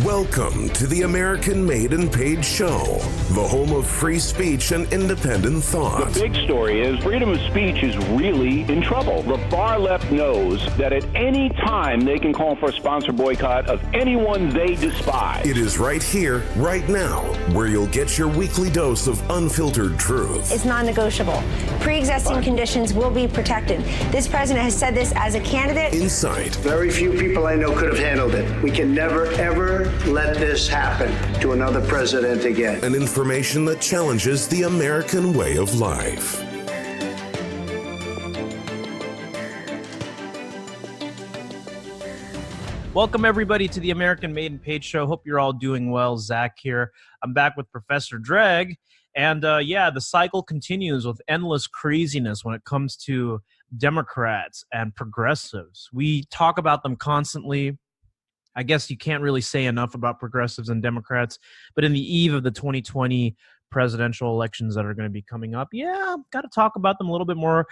Welcome to the American Made and Paid Show, the home of free speech and independent thought. The big story is freedom of speech is really in trouble. The far left knows that at any time they can call for a sponsor boycott of anyone they despise. It is right here, right now, where you'll get your weekly dose of unfiltered truth. It's non-negotiable. Pre-existing conditions will be protected. This president has said this as a candidate. Insight. Very few people I know could have handled it. We can never, ever let this happen to another president again. And information that challenges the American way of life. Welcome, everybody, to the American Made and Paid Show. Hope you're all doing well. Zach here. I'm back with Professor Dreg. And the cycle continues with endless craziness when it comes to Democrats and progressives. We talk about them constantly. I guess you can't really say enough about progressives and Democrats, but in the eve of the 2020 presidential elections that are going to be coming up, got to talk about them a little bit more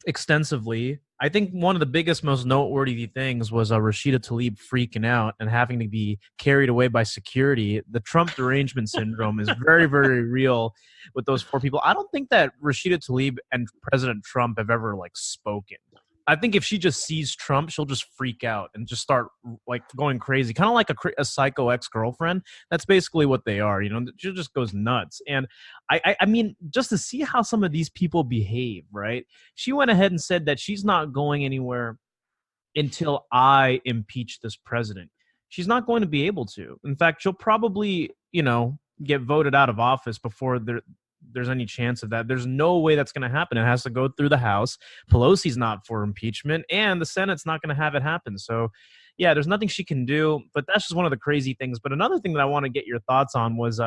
extensively. I think one of the biggest, most noteworthy things was Rashida Tlaib freaking out and having to be carried away by security. The Trump derangement syndrome is very, very real with those four people. I don't think that Rashida Tlaib and President Trump have ever spoken. I think if she just sees Trump, she'll just freak out and just start going crazy, kind of like a psycho ex-girlfriend. That's basically what they are. She just goes nuts. And I mean, just to see how some of these people behave, right? She went ahead and said that she's not going anywhere until I impeach this president. She's not going to be able to. In fact, she'll probably, get voted out of office before there's any chance of that. There's no way that's going to happen. It has to go through the House. Pelosi's not for impeachment, and the Senate's not going to have it happen. So, there's nothing she can do, but that's just one of the crazy things. But another thing that I want to get your thoughts on was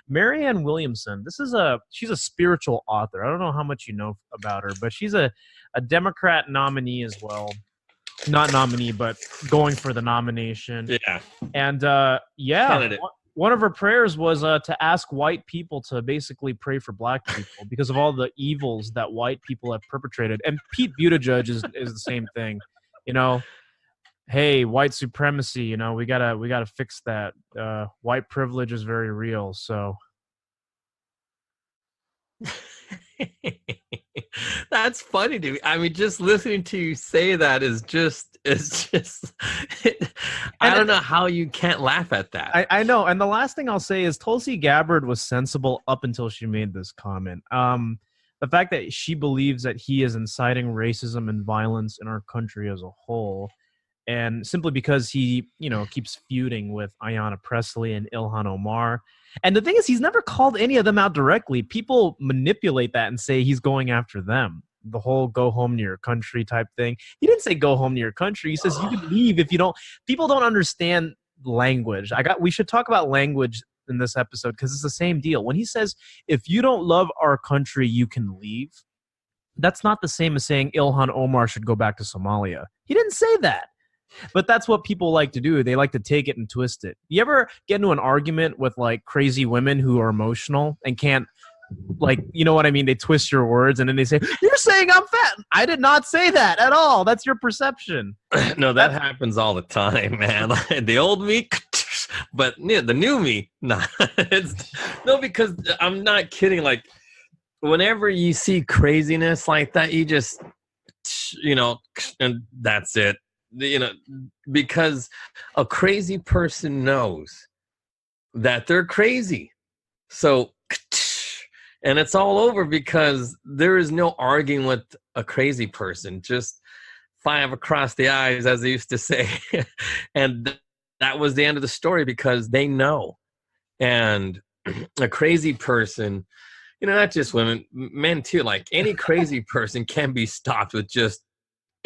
Marianne Williamson. She's a spiritual author. I don't know how much you know about her, but she's a Democrat nominee as well. Not nominee, but going for the nomination. Yeah. And, Candidate. One of her prayers was to ask white people to basically pray for black people because of all the evils that white people have perpetrated. And Pete Buttigieg is the same thing. Hey, white supremacy, we gotta fix that. White privilege is very real. So that's funny to me. I mean, just listening to you say that is just I don't know how you can't laugh at that. I know. And the last thing I'll say is Tulsi Gabbard was sensible up until she made this comment. The fact that she believes that he is inciting racism and violence in our country as a whole, and simply because he, keeps feuding with Ayanna Pressley and Ilhan Omar. And the thing is, he's never called any of them out directly. People manipulate that and say he's going after them. The whole go home to your country type thing. He didn't say go home to your country. He says you can leave if you don't. People don't understand language. We should talk about language in this episode because it's the same deal. When he says, if you don't love our country, you can leave. That's not the same as saying Ilhan Omar should go back to Somalia. He didn't say that. But that's what people like to do. They like to take it and twist it. You ever get into an argument with crazy women who are emotional and can't, you know what I mean? They twist your words and then they say, you're saying I'm fat. I did not say that at all. That's your perception. No, that happens all the time, man. The old me, but the new me, no. No, because I'm not kidding. Whenever you see craziness like that, you just, and that's it. Because a crazy person knows that they're crazy. So, and it's all over because there is no arguing with a crazy person. Just 5 across the eyes, as they used to say. And that was the end of the story because they know. And a crazy person, not just women, men too, any crazy person can be stopped with just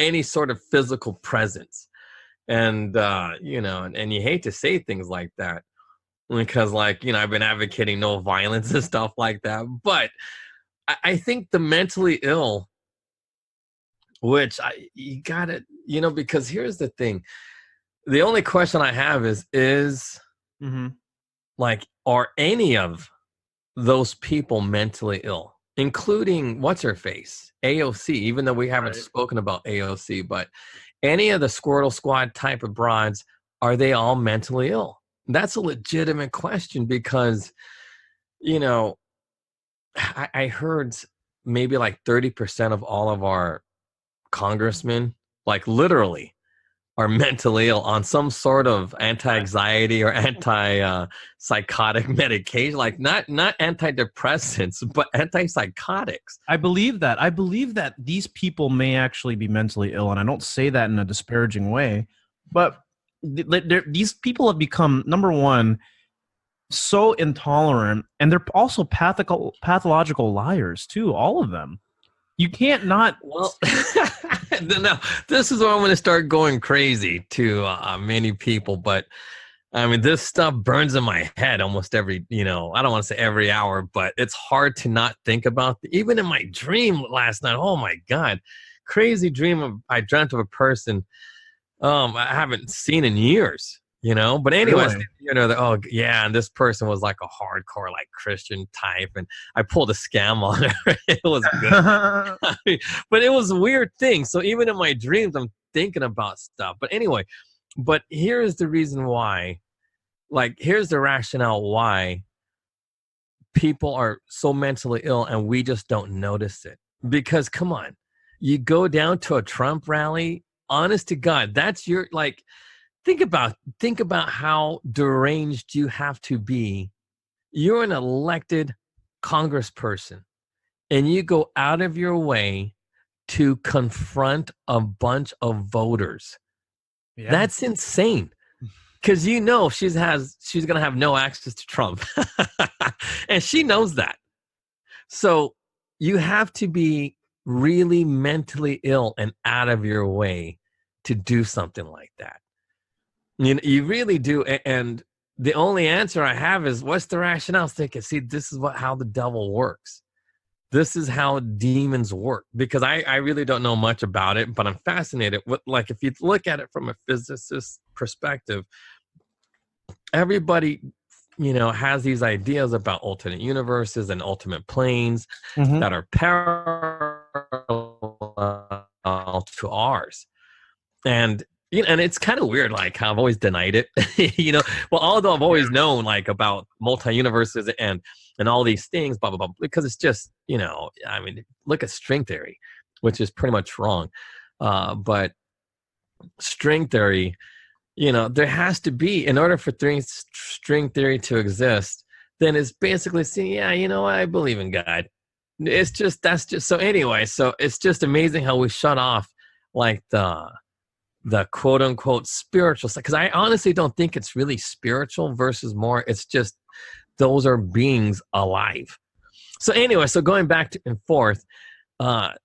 any sort of physical presence. And, and you hate to say things like that because I've been advocating no violence and stuff like that. But I think the mentally ill, which you gotta, because here's the thing. The only question I have is are any of those people mentally ill? Including what's her face, AOC, even though we haven't spoken about AOC, but any of the Squirtle Squad type of broads, are they all mentally ill? That's a legitimate question because, you know, I heard maybe like 30% of all of our congressmen, like literally, are mentally ill on some sort of anti-anxiety or anti-psychotic medication, like not antidepressants, but antipsychotics. I believe that. I believe that these people may actually be mentally ill, and I don't say that in a disparaging way, but these people have become, number one, so intolerant, and they're also pathological liars too, all of them. You can't not. Well, no, this is where I'm going to start going crazy to many people, but I mean, this stuff burns in my head almost every, I don't want to say every hour, but it's hard to not think about. Even in my dream last night, oh my God, crazy dream. I dreamt of a person I haven't seen in years. But anyways, Really? oh yeah, and this person was like a hardcore like Christian type, and I pulled a scam on her. It was good. But it was a weird thing. So even in my dreams, I'm thinking about stuff. But anyway, but here's the reason why, here's the rationale why people are so mentally ill and we just don't notice it. Because come on, you go down to a Trump rally, honest to God, that's your think about how deranged you have to be. You're an elected congressperson and you go out of your way to confront a bunch of voters. Yeah. That's insane. Because she's going to have no access to Trump. And she knows that. So you have to be really mentally ill and out of your way to do something like that. You really do. And the only answer I have is, what's the rationale? Thinking, see, this is how the devil works. This is how demons work. Because I really don't know much about it, but I'm fascinated with, if you look at it from a physicist perspective, everybody, has these ideas about alternate universes and ultimate planes that are parallel to ours. And it's kind of weird, how I've always denied it, well, although I've always known about multi-universes and all these things, blah, blah, blah, because it's just, look at string theory, which is pretty much wrong. But string theory, there has to be, in order for string theory to exist, then it's basically saying, yeah, I believe in God. So anyway, so it's just amazing how we shut off the quote unquote spiritual side, because I honestly don't think it's really spiritual versus more. It's just those are beings alive. So anyway, so going back and forth,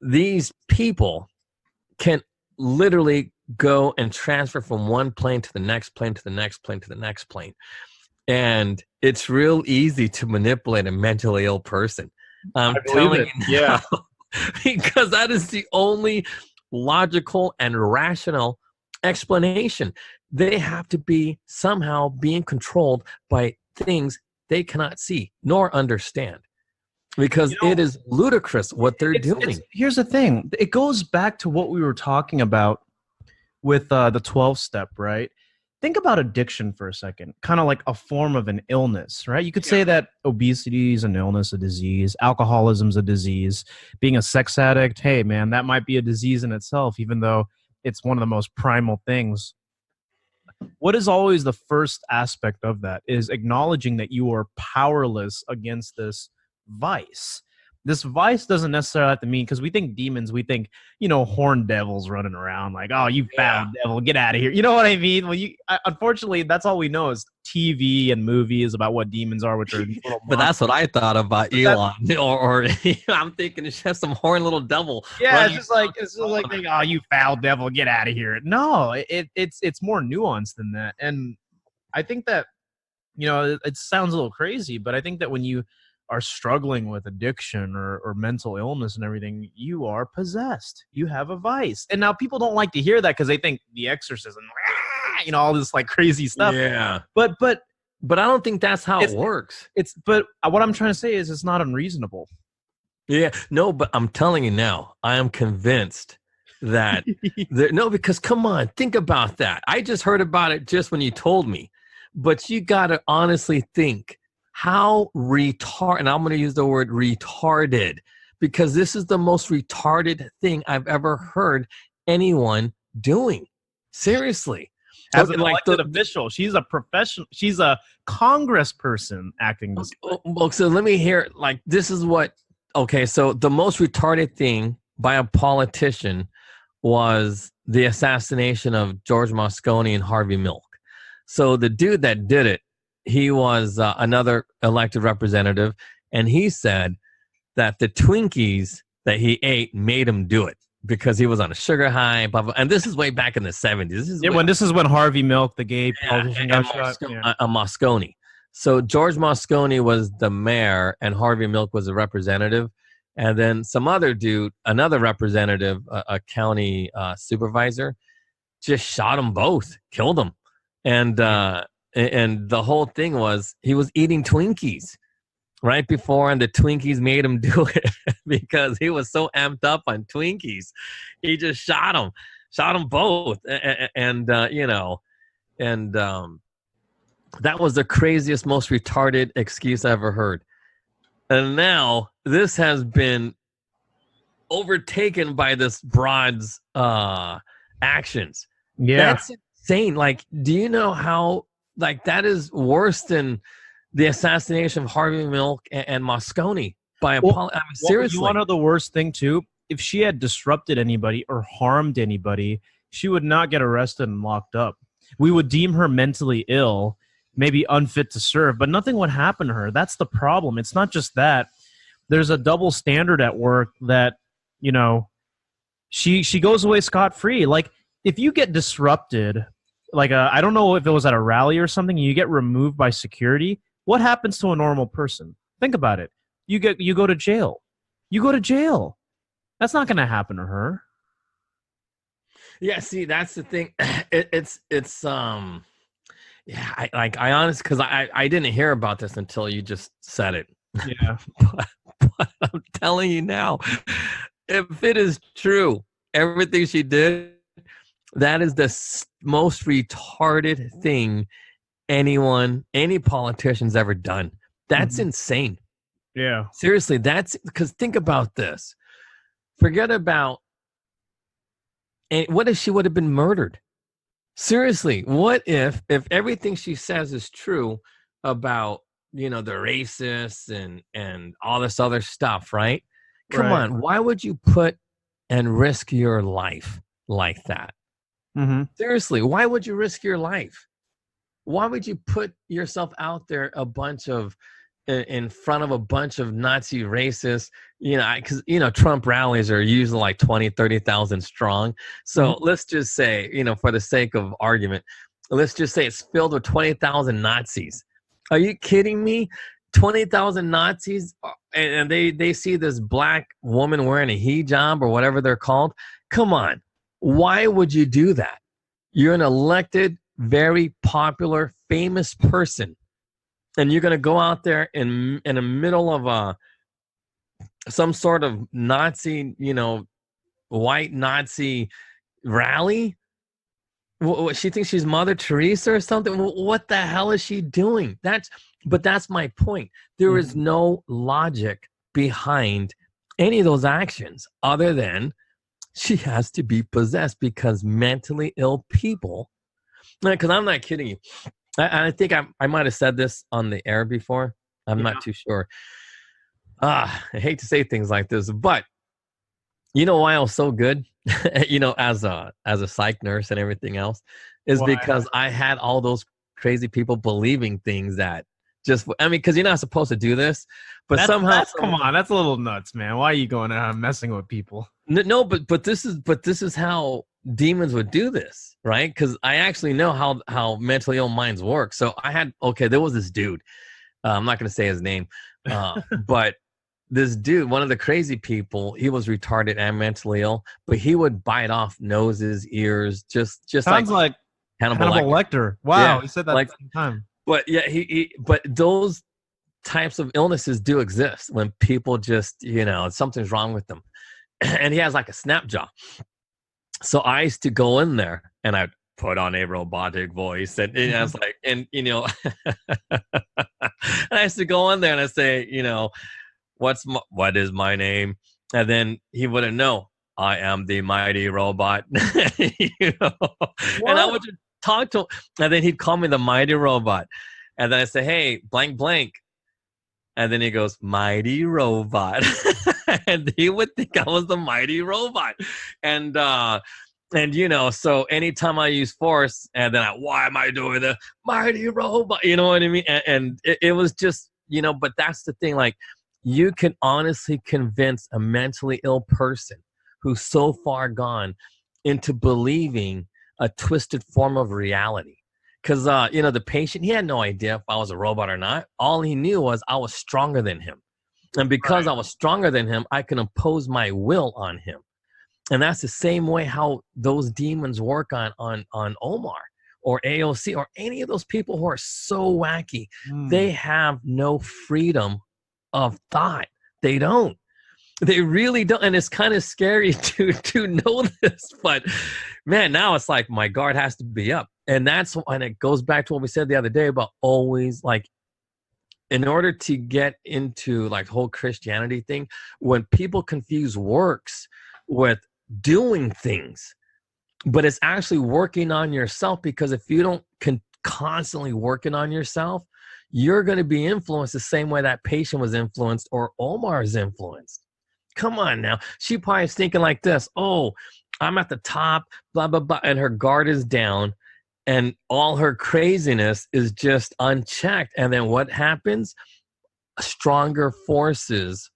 these people can literally go and transfer from one plane to the next plane to the next plane to the next plane. And it's real easy to manipulate a mentally ill person. I'm telling you now, because that is the only logical and rational explanation. They have to be somehow being controlled by things they cannot see nor understand, because it is ludicrous what they're doing. Here's the thing. It goes back to what we were talking about with the 12-step, right? Think about addiction for a second, kind of like a form of an illness, right? You could say that obesity is an illness, a disease. Alcoholism is a disease. Being a sex addict, hey, man, that might be a disease in itself, even though it's one of the most primal things. What is always the first aspect of that is acknowledging that you are powerless against this vice. This vice doesn't necessarily have to mean, because we think demons, we think, horned devils running around oh, you foul devil, get out of here. You know what I mean? Well, unfortunately, that's all we know is TV and movies about what demons are, which are little but that's what I thought about Elon. Or I'm thinking it's just some horned little devil. Yeah, it's just like oh, you foul devil, get out of here. No, it's more nuanced than that. And I think that, it sounds a little crazy, but I think that when you are struggling with addiction or mental illness and everything, you are possessed. You have a vice. And now people don't like to hear that because they think the exorcism, all this crazy stuff. Yeah. But I don't think that's how it works. But what I'm trying to say is it's not unreasonable. Yeah. No, but I'm telling you now, I am convinced that no, because come on, think about that. I just heard about it just when you told me, but you got to honestly think how retarded, and I'm going to use the word retarded, because this is the most retarded thing I've ever heard anyone doing. Seriously. As an elected official, she's a professional. She's a congressperson acting this way. So let me hear, like, this is what, okay, so the most retarded thing by a politician was the assassination of George Moscone and Harvey Milk. So the dude that did it, he was another elected representative, and he said that the Twinkies that he ate made him do it because he was on a sugar high, blah, blah. And this is way back in the 70s. This is when Harvey Milk, the gay politician, got shot. Moscone. So George Moscone was the mayor, and Harvey Milk was a representative. And then some other dude, another representative, a county supervisor, just shot them both, killed them. And the whole thing was he was eating Twinkies right before, and the Twinkies made him do it because he was so amped up on Twinkies. He just shot them both. And that was the craziest, most retarded excuse I ever heard. And now this has been overtaken by this broad's actions. Yeah. That's insane. Like, do you know how, like, that is worse than the assassination of Harvey Milk and Moscone by seriously. You want to know the worst thing too? If she had disrupted anybody or harmed anybody, she would not get arrested and locked up. We would deem her mentally ill, maybe unfit to serve, but nothing would happen to her. That's the problem. It's not just that. There's a double standard at work that, you know, she goes away scot-free. Like, if you get disrupted, like I don't know if it was at a rally or something, and you get removed by security, what happens to a normal person? Think about it. You go to jail. You go to jail. That's not going to happen to her. Yeah, see, that's the thing. Yeah, I honestly, because I didn't hear about this until you just said it. Yeah. but I'm telling you now, if it is true, everything she did, that is the most retarded thing any politician's ever done. That's insane. Yeah. Seriously, that's because think about this. Forget about, and what if she would have been murdered? Seriously, what if everything she says is true about, you know, the racists and all this other stuff, right? Come on, why would you put and risk your life like that? Mm-hmm. Seriously, why would you risk your life? Why would you put yourself out there in front of a bunch of Nazi racists? You know, because, you know, Trump rallies are usually like 20, 30,000 strong. So let's just say, you know, for the sake of argument, let's just say it's filled with 20,000 Nazis. Are you kidding me? 20,000 Nazis, and they see this black woman wearing a hijab or whatever they're called. Come on. Why would you do that? You're an elected, very popular, famous person, and you're going to go out there in the middle of some sort of Nazi, you know, white Nazi rally? What, she thinks she's Mother Teresa or something? What the hell is she doing? But that's my point. There is no logic behind any of those actions other than she has to be possessed, because mentally ill people, because I'm not kidding you. I think I might have said this on the air before. I'm not too sure. I hate to say things like this, but you know why I was so good, you know, as a psych nurse and everything else, is because I had all those crazy people believing things that because you're not supposed to do this, but come on, that's a little nuts, man. Why are you going out messing with people? No, but this is how demons would do this, right? Because I actually know how mentally ill minds work. So there was this dude. I'm not going to say his name, but this dude, one of the crazy people, he was retarded and mentally ill, but he would bite off noses, ears, just sounds like Hannibal Lecter. Wow, yeah, he said that at the same time. But yeah, but those types of illnesses do exist when people just, you know, something's wrong with them. And he has like a snap jaw. So I used to go in there and I'd put on a robotic voice, and I was like, and and I used to go in there and I say, what is my name? And then he wouldn't know. I am the mighty robot. And I would just talk to him, and then he'd call me the mighty robot. And then I say, hey, blank, blank. And then he goes, mighty robot. And he would think I was the mighty robot. And so anytime I use force, and then why am I doing the mighty robot? You know what I mean? And it was just, but that's the thing. Like, you can honestly convince a mentally ill person who's so far gone into believing a twisted form of reality. Because, the patient, he had no idea if I was a robot or not. All he knew was I was stronger than him. And because I was stronger than him, I can impose my will on him. And that's the same way how those demons work on Omar or AOC or any of those people who are so wacky. They have no freedom of thought. They don't. They really don't. And it's kind of scary to know this. But, man, now it's like my guard has to be up. And it goes back to what we said the other day about always, like, in order to get into, like, whole Christianity thing, when people confuse works with doing things, but it's actually working on yourself, because if you don't constantly working on yourself, you're going to be influenced the same way that patient was influenced or Omar is influenced. Come on now. She probably is thinking like this, oh, I'm at the top, blah, blah, blah, and her guard is down, and all her craziness is just unchecked. And then what happens? Stronger forces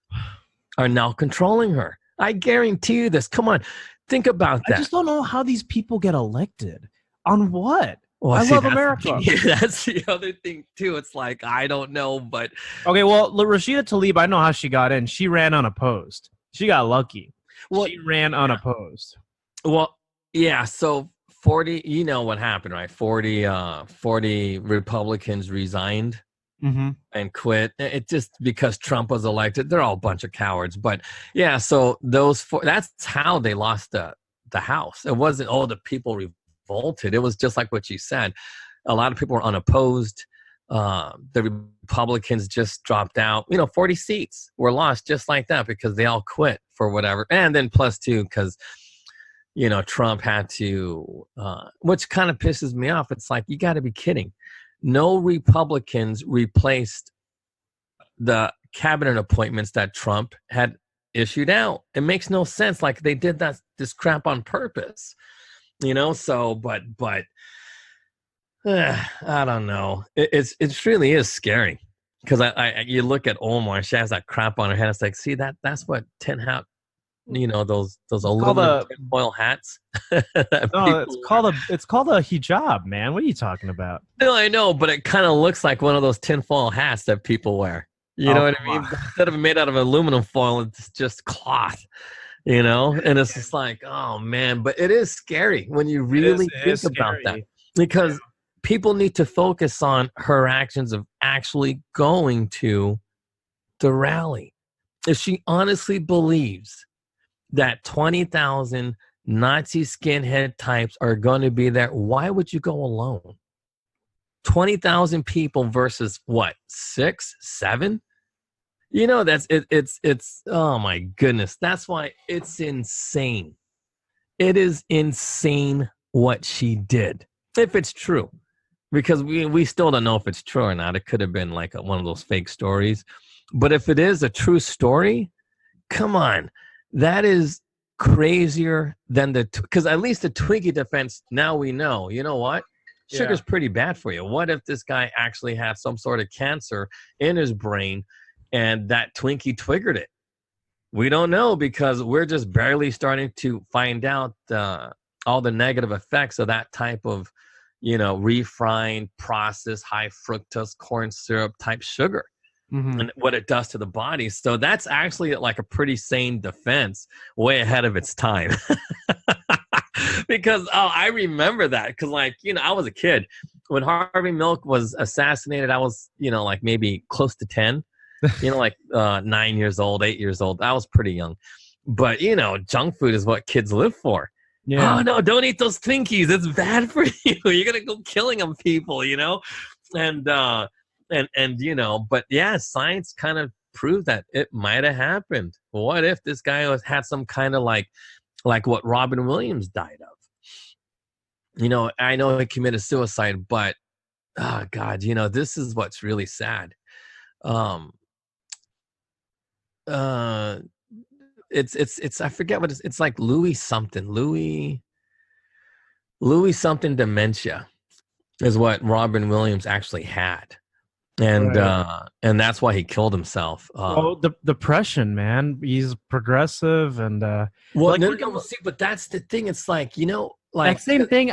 are now controlling her. I guarantee you this. Come on. Think about that. I just don't know how these people get elected. On what? Well, I love America. That's the other thing, too. It's like, I don't know, but... Okay, well, Rashida Tlaib, I know how she got in. She ran unopposed. She got lucky. Well, she ran unopposed. Well, yeah, so 40, you know what happened, right? 40 Republicans resigned and quit. It just because Trump was elected. They're all a bunch of cowards. But yeah, so those four, that's how they lost the House. It wasn't, the people revolted. It was just like what you said. A lot of people were unopposed. The Republicans just dropped out. 40 seats were lost just like that because they all quit for whatever. And then plus two, because Trump had to, which kind of pisses me off. It's like, you got to be kidding. No Republicans replaced the cabinet appointments that Trump had issued out. It makes no sense. Like, they did this crap on purpose, so, but I don't know. It really is scary because you look at Omar, she has that crap on her head. It's like, see, that's what tin hat, those aluminum foil hats. No, it's called a hijab, man. What are you talking about? No, I know, but it kind of looks like one of those tinfoil hats that people wear. You know what I mean? Instead of made out of aluminum foil, it's just cloth. And it's just like, oh man, but it is scary when you really think about that, because people need to focus on her actions of actually going to the rally. If she honestly believes that 20,000 Nazi skinhead types are going to be there, why would you go alone? 20,000 people versus what? 6, 7? That's it's oh my goodness. That's why it's insane. It is insane what she did. If it's true. Because we still don't know if it's true or not. It could have been like one of those fake stories. But if it is a true story, come on. That is crazier than because at least the Twinkie Defense, now we know. You know what? Sugar's pretty bad for you. What if this guy actually had some sort of cancer in his brain and that Twinkie triggered it? We don't know because we're just barely starting to find out all the negative effects of that type of refined, processed, high fructose corn syrup type sugar and what it does to the body. So that's actually like a pretty sane defense, way ahead of its time. Because, I remember that because I was a kid when Harvey Milk was assassinated. I was, like maybe close to 10, 9 years old, 8 years old. I was pretty young. But, junk food is what kids live for. Oh no, don't eat those Twinkies. It's bad for you. You're gonna go killing them people, and but yeah, science kind of proved that it might have happened. What if this guy had some kind of like what Robin Williams died of? I know he committed suicide, but oh God, this is what's really sad. It's I forget what it's like Lewy something dementia is what Robin Williams actually had. And and that's why he killed himself. The depression, man. He's progressive and see, but that's the thing. It's like, that same thing.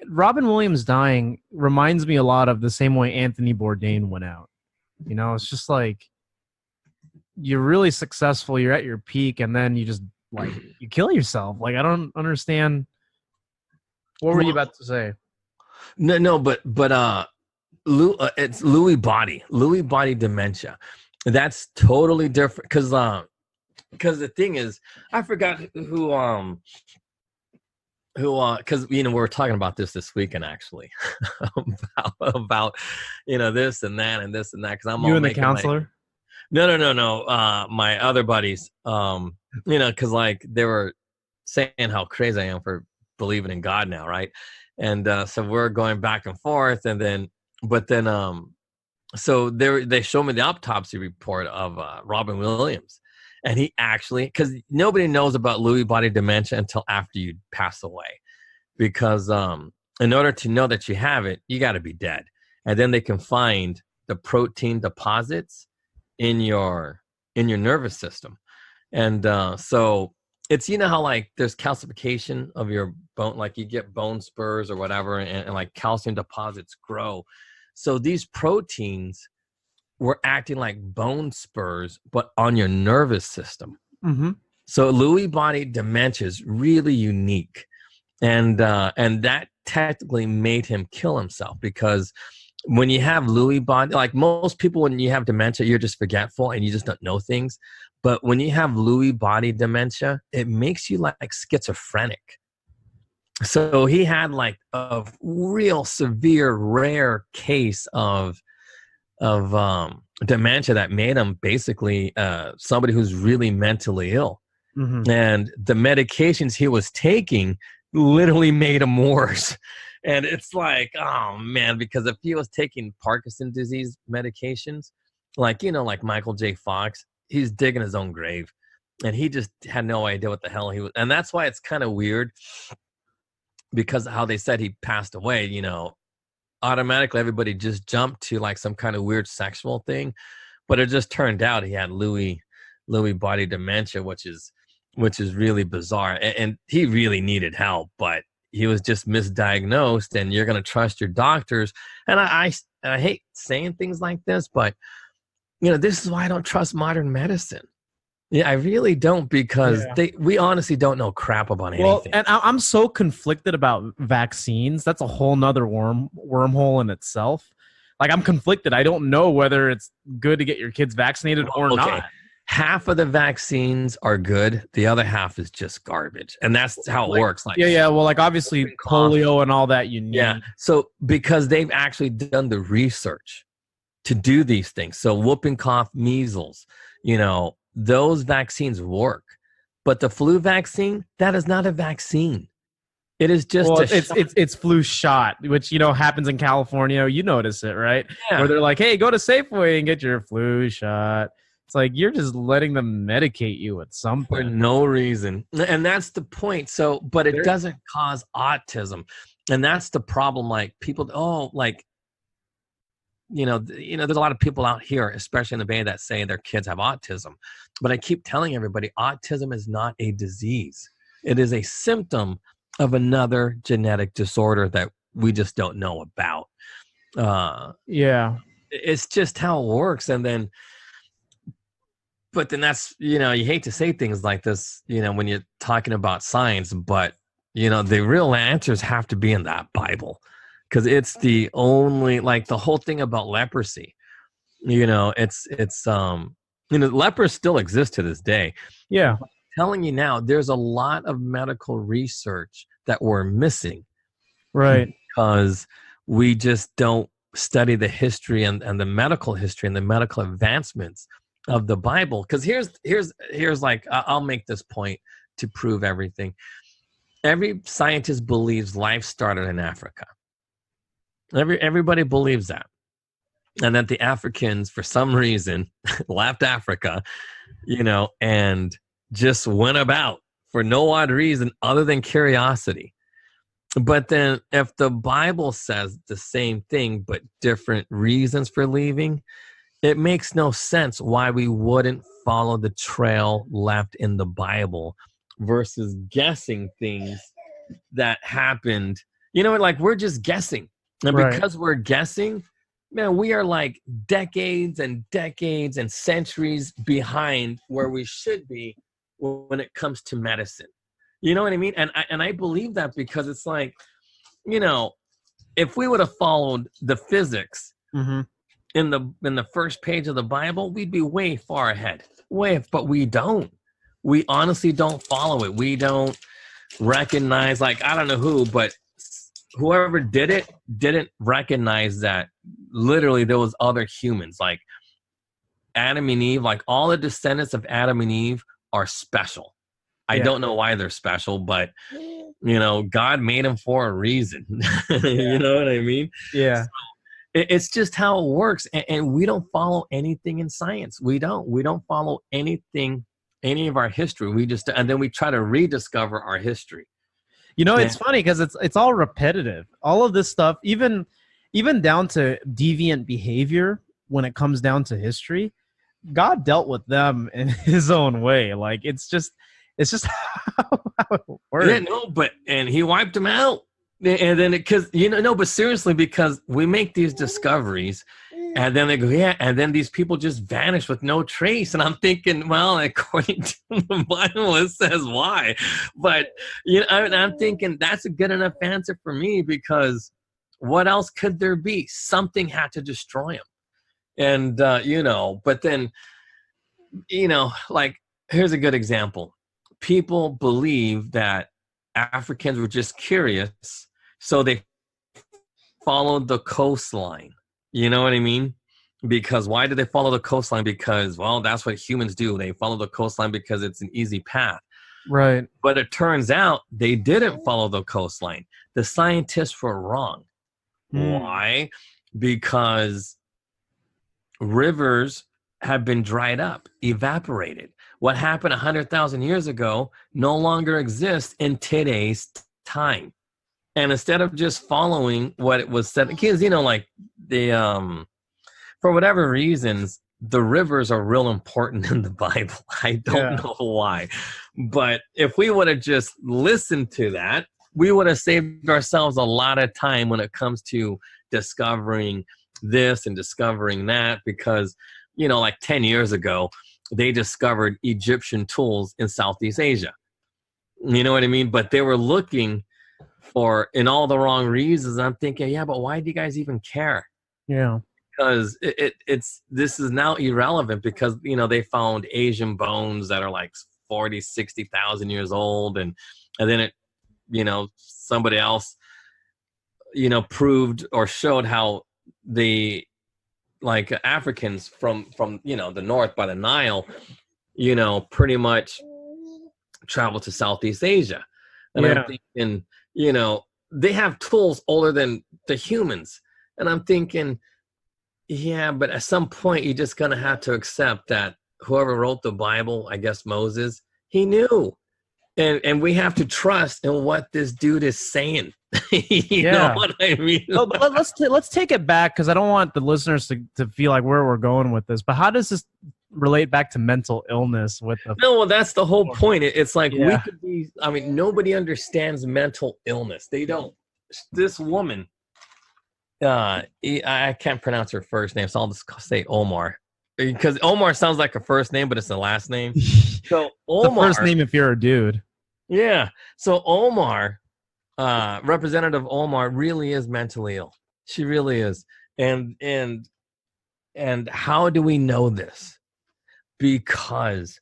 Robin Williams dying reminds me a lot of the same way Anthony Bourdain went out. It's just like you're really successful, you're at your peak, and then you just you kill yourself. I don't understand. What were you about to say? No, but it's Lewy body dementia. That's totally different because the thing is, I forgot who because we were talking about this weekend actually about this and that and this and that because I'm you and the counselor. No. My other buddies, because they were saying how crazy I am for believing in God now, right? And so we're going back and forth, so they showed me the autopsy report of Robin Williams, and he actually, because nobody knows about Lewy body dementia until after you pass away, because in order to know that you have it, you got to be dead, and then they can find the protein deposits in your nervous system. And so it's how there's calcification of your bone, you get bone spurs or whatever, and calcium deposits grow. So these proteins were acting like bone spurs but on your nervous system. So Lewy body dementia is really unique, and that technically made him kill himself, because when you have Lewy body, most people, when you have dementia, you're just forgetful and you just don't know things. But when you have Lewy body dementia, it makes you schizophrenic. So he had a real severe, rare case of dementia that made him basically somebody who's really mentally ill. And the medications he was taking literally made him worse. And it's oh man, because if he was taking Parkinson's disease medications, like Michael J. Fox, he's digging his own grave, and he just had no idea what the hell he was. And that's why it's kind of weird, because how they said he passed away, automatically everybody just jumped to some kind of weird sexual thing, but it just turned out he had Lewy body dementia, which is really bizarre. And he really needed help, but he was just misdiagnosed, and you're going to trust your doctors. And I hate saying things like this, but this is why I don't trust modern medicine. Yeah, I really don't, because we honestly don't know crap about anything. Well, and I'm so conflicted about vaccines. That's a whole nother wormhole in itself. I'm conflicted. I don't know whether it's good to get your kids vaccinated or not. Half of the vaccines are good. The other half is just garbage. And that's how it works. Well, obviously polio and all that you need. Yeah. So because they've actually done the research to do these things. So whooping cough, measles, those vaccines work. But the flu vaccine, that is not a vaccine. It is just it's flu shot, which happens in California. You notice it, right? Yeah. Where they're like, hey, go to Safeway and get your flu shot. It's you're just letting them medicate you with something for no reason, and that's the point. So, but it doesn't cause autism, and that's the problem. People, there's a lot of people out here, especially in the Bay, that say their kids have autism. But I keep telling everybody, autism is not a disease. It is a symptom of another genetic disorder that we just don't know about. It's just how it works, and then. But then that's, you hate to say things like this, when you're talking about science, but, the real answers have to be in that Bible, because it's the only, the whole thing about leprosy, lepers still exist to this day. Yeah. telling you now, there's a lot of medical research that we're missing. Right. Because we just don't study the history and the medical history and the medical advancements of the Bible. Because here's like, I'll make this point to prove everything. Every scientist believes life started in Africa. Everybody believes that. And that the Africans, for some reason, left Africa, and just went about for no odd reason other than curiosity. But then if the Bible says the same thing, but different reasons for leaving, it makes no sense why we wouldn't follow the trail left in the Bible versus guessing things that happened. Like we're just guessing. And because we're guessing, man, we are like decades and decades and centuries behind where we should be when it comes to medicine. You know what I mean? And I believe that because it's like, if we would have followed the physics in the first page of the Bible, we'd be way far ahead. But we don't. We honestly don't follow it. We don't recognize, like, I don't know who, but whoever did it didn't recognize that literally there was other humans, like Adam and Eve, like all the descendants of Adam and Eve are special. I don't know why they're special, but God made them for a reason. You know what I mean? Yeah. So it's just how it works. And we don't follow anything in science. We don't follow anything, any of our history. And then we try to rediscover our history. It's funny because it's all repetitive. All of this stuff, even down to deviant behavior when it comes down to history, God dealt with them in his own way. Like it's just how it works. Yeah, and he wiped them out. And then but seriously, because we make these discoveries and then they go, and then these people just vanish with no trace. And I'm thinking, well, according to the Bible, it says why. But I'm thinking that's a good enough answer for me, because what else could there be? Something had to destroy them. And but then like here's a good example. People believe that Africans were just curious, so they followed the coastline. You know what I mean? Because why did they follow the coastline? Because, well, that's what humans do. They follow the coastline because it's an easy path. Right. But it turns out they didn't follow the coastline. The scientists were wrong. Why? Because rivers have been dried up, evaporated. What happened 100,000 years ago no longer exists in today's time. And instead of just following what it was said, because, like the, for whatever reasons, the rivers are real important in the Bible. I don't know why. But if we would have just listened to that, we would have saved ourselves a lot of time when it comes to discovering this and discovering that, because, like 10 years ago, they discovered Egyptian tools in Southeast Asia. You know what I mean? But they were looking for in all the wrong reasons. I'm thinking, but why do you guys even care? Yeah. Because this is now irrelevant, because, they found Asian bones that are like 40, 60,000 years old. And then somebody else, proved or showed how the, like Africans from the north by the Nile, pretty much traveled to Southeast Asia. And I'm thinking, they have tools older than the humans. And I'm thinking, but at some point you're just going to have to accept that whoever wrote the Bible, I guess Moses, he knew. And we have to trust in what this dude is saying. You know what I mean? Well, but let's take it back, because I don't want the listeners to feel like where we're going with this. But how does this relate back to mental illness? No, that's the whole point. It's like we could be. I mean, nobody understands mental illness. They don't. This woman, I can't pronounce her first name, so I'll just say Omar, because Omar sounds like a first name, but it's a last name. So Omar, the first name if you're a dude. Yeah. So Omar, Representative Omar, really is mentally ill. She really is. And how do we know this? Because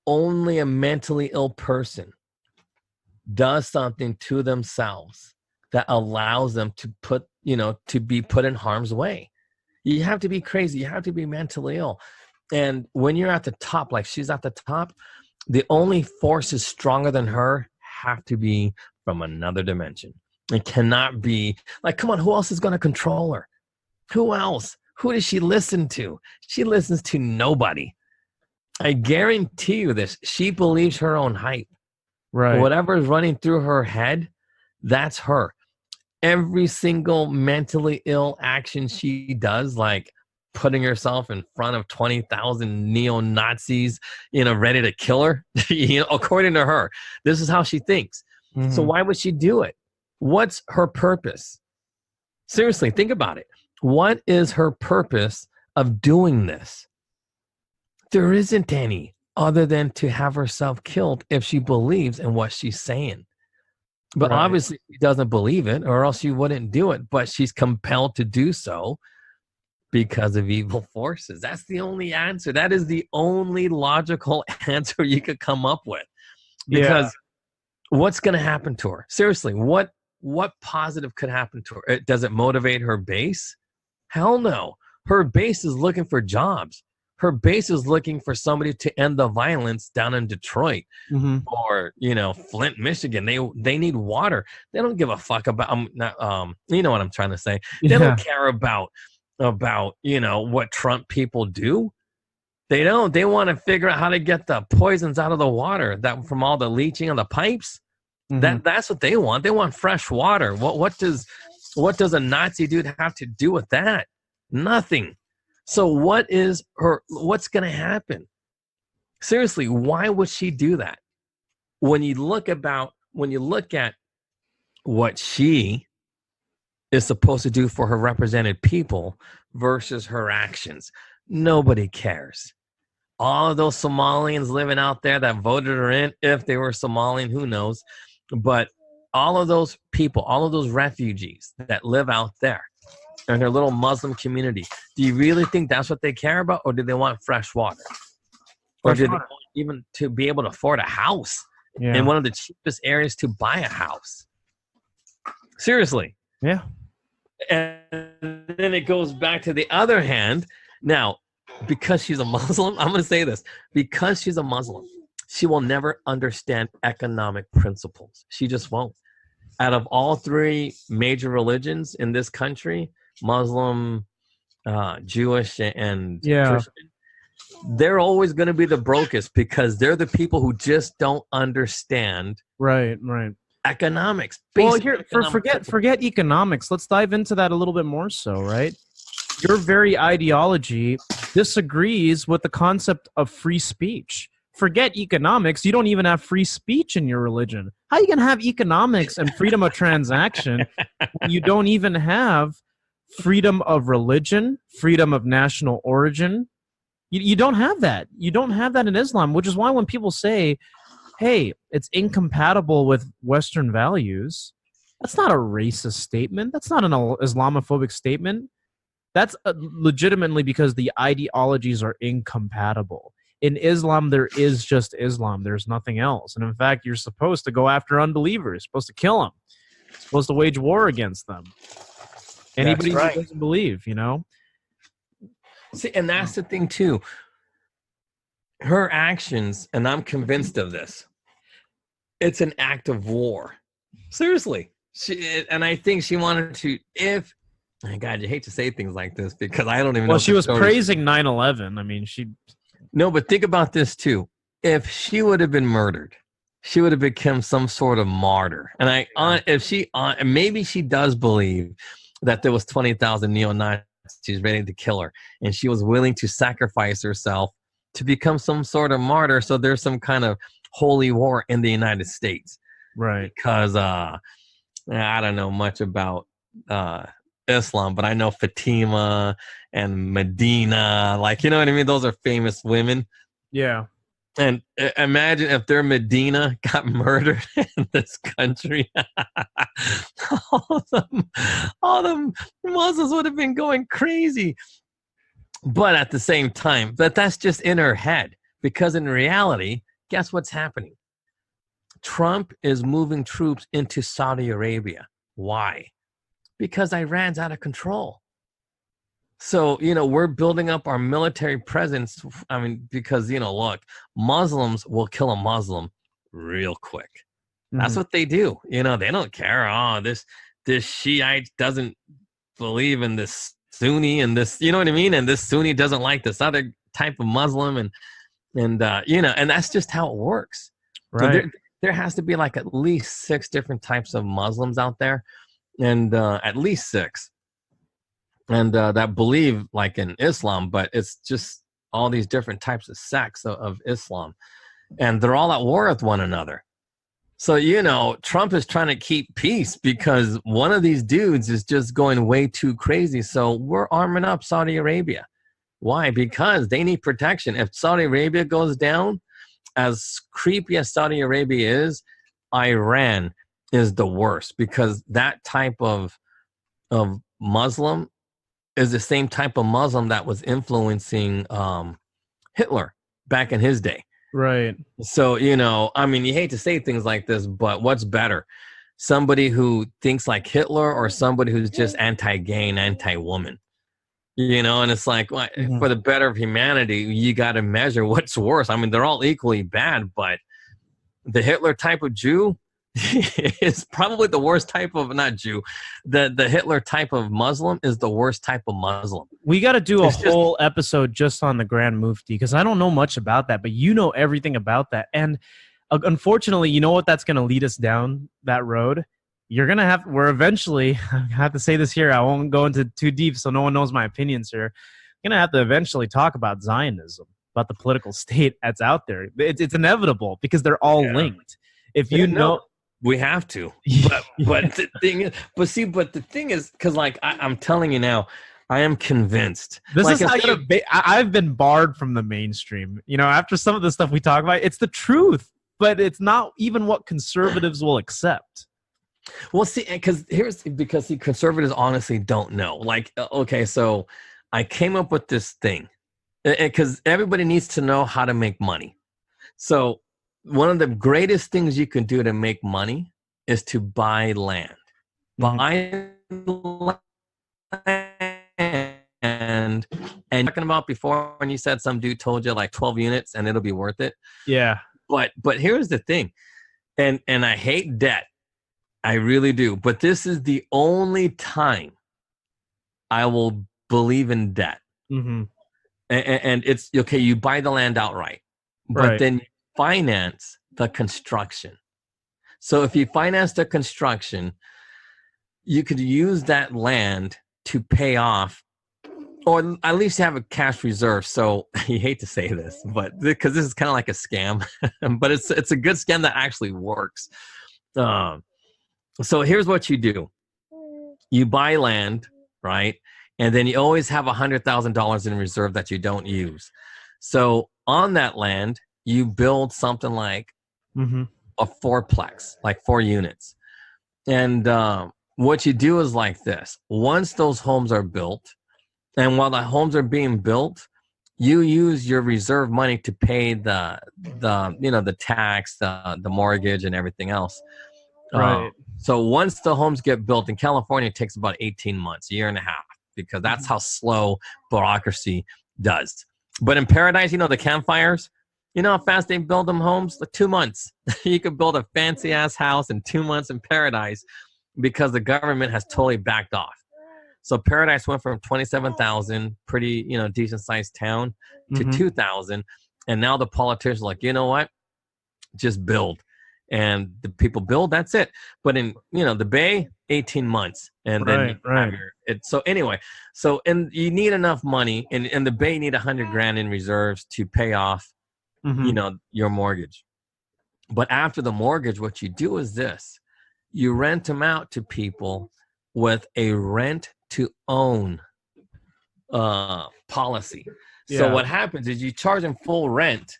only a mentally ill person does something to themselves that allows them to to be put in harm's way. You have to be crazy. You have to be mentally ill. And when you're at the top, like she's at the top, the only forces stronger than her have to be from another dimension. It cannot be like, come on, who else is going to control her? Who else? Who does she listen to? She listens to nobody. I guarantee you this. She believes her own hype. Right. Whatever is running through her head, that's her. Every single mentally ill action she does, like putting herself in front of 20,000 neo-Nazis, ready to kill her, according to her, this is how she thinks. Mm-hmm. So why would she do it? What's her purpose? Seriously, think about it. What is her purpose of doing this? There isn't any other than to have herself killed if she believes in what she's saying. But obviously she doesn't believe it, or else she wouldn't do it. But she's compelled to do so because of evil forces. That's the only answer. That is the only logical answer you could come up with. Because what's going to happen to her? Seriously, what positive could happen to her? Does it motivate her base? Hell no. Her base is looking for jobs. Her base is looking for somebody to end the violence down in Detroit or, Flint, Michigan. They need water. They don't give a fuck about, you know what I'm trying to say. They don't care about, what Trump people do. They don't. They want to figure out how to get the poisons out of the water that from all the leaching of the pipes. That's what they want. They want fresh water. What does a Nazi dude have to do with that? Nothing. So what's going to happen? Seriously, why would she do that? When you look at what she is supposed to do for her represented people versus her actions, nobody cares. All of those Somalians living out there that voted her in, if they were Somalian, who knows? But all of those people, all of those refugees that live out there, in their little Muslim community, do you really think that's what they care about? Or do they want fresh water? Or do they want even to be able to afford a house in one of the cheapest areas to buy a house? Seriously. Yeah. And then it goes back to the other hand. Now, because she's a Muslim, I'm going to say this. Because she's a Muslim, she will never understand economic principles. She just won't. Out of all three major religions in this country, Muslim, Jewish, and Christian, they're always going to be the brokest because they're the people who just don't understand economics. Well, here, forget economics. Let's dive into that a little bit more so, right? Your very ideology disagrees with the concept of free speech. Forget economics. You don't even have free speech in your religion. How are you going to have economics and freedom of transaction when you don't even have freedom of religion, freedom of national origin? You don't have that. You don't have that in Islam, which is why when people say, hey, it's incompatible with Western values, that's not a racist statement. That's not an Islamophobic statement. That's legitimately because the ideologies are incompatible. In Islam, there is just Islam. There's nothing else. And in fact, you're supposed to go after unbelievers. You're supposed to kill them. You're supposed to wage war against them. Anybody who doesn't believe, See, and that's the thing, too. Her actions, and I'm convinced of this, it's an act of war. Seriously. And I think she wanted to, God, you hate to say things like this because I don't even know. Well, she was praising 9/11. I mean, No, but think about this too. If she would have been murdered, she would have become some sort of martyr. And maybe she does believe that there was 20,000 neo-Nazis ready to kill her, and she was willing to sacrifice herself to become some sort of martyr. So there's some kind of holy war in the United States, right? Because I don't know much about Islam, but I know Fatima and Medina, like, you know what I mean? Those are famous women. Yeah. And imagine if their Medina got murdered in this country. all them Muslims would have been going crazy. But at the same time, that's just in her head. Because in reality, guess what's happening? Trump is moving troops into Saudi Arabia. Why? Because Iran's out of control. So, we're building up our military presence. I mean, because, look, Muslims will kill a Muslim real quick. That's what they do. They don't care. Oh, this Shiite doesn't believe in this Sunni and this, you know what I mean? And this Sunni doesn't like this other type of Muslim. And that's just how it works. Right. So there has to be like at least 6 different types of Muslims out there, and at least 6. And that believe like in Islam, but it's just all these different types of sects of Islam. And they're all at war with one another. So, Trump is trying to keep peace because one of these dudes is just going way too crazy. So we're arming up Saudi Arabia. Why? Because they need protection. If Saudi Arabia goes down, as creepy as Saudi Arabia is, Iran is the worst, because that type of Muslim is the same type of Muslim that was influencing Hitler back in his day. Right. So, I mean, you hate to say things like this, but what's better? Somebody who thinks like Hitler or somebody who's just anti-gay and anti-woman? And it's like, well, for the better of humanity, you got to measure what's worse. I mean, they're all equally bad, but the Hitler type of Jew is probably the worst type of, not Jew, the Hitler type of Muslim is the worst type of Muslim. We got to do a whole episode just on the Grand Mufti, because I don't know much about that, but you know everything about that. And unfortunately, you know what that's going to lead us down that road? We're eventually, I have to say this here, I won't go into too deep so no one knows my opinions here. Going to have to eventually talk about Zionism, about the political state that's out there. It's inevitable because they're all linked. If you know... We have to, but the thing is, because like I'm telling you now, I am convinced. This is how I've been barred from the mainstream. After some of the stuff we talk about, it's the truth, but it's not even what conservatives will accept. Well, see, because conservatives honestly don't know. Like, okay, so I came up with this thing, because everybody needs to know how to make money. So one of the greatest things you can do to make money is to buy land. Buy land. And talking about before when you said some dude told you like 12 units and it'll be worth it. Yeah. But here's the thing. And I hate debt. I really do. But this is the only time I will believe in debt. And it's okay. You buy the land outright, but then finance the construction. So if you finance the construction, you could use that land to pay off, or at least have a cash reserve. So you hate to say this, but because this is kind of like a scam, but it's a good scam that actually works. So here's what you do. You buy land, right? And then you always have $100,000 in reserve that you don't use. So on that land, you build something like a fourplex, like 4 units. And what you do is like this. Once those homes are built, and while the homes are being built, you use your reserve money to pay the tax, the mortgage, and everything else. Right. So once the homes get built, in California, it takes about 18 months, a year and a half, because that's how slow bureaucracy does. But in paradise, the campfires, you know how fast they build them homes? Like 2 months. You could build a fancy ass house in 2 months in paradise because the government has totally backed off. So paradise went from 27,000, pretty, decent sized town, to 2,000. And now the politicians are like, you know what? Just build. And the people build, that's it. But in, the Bay, 18 months. And then so anyway, and you need enough money, and the Bay need $100,000 in reserves to pay off your mortgage. But after the mortgage, what you do is this: you rent them out to people with a rent to own policy. Yeah. So what happens is you charge them full rent,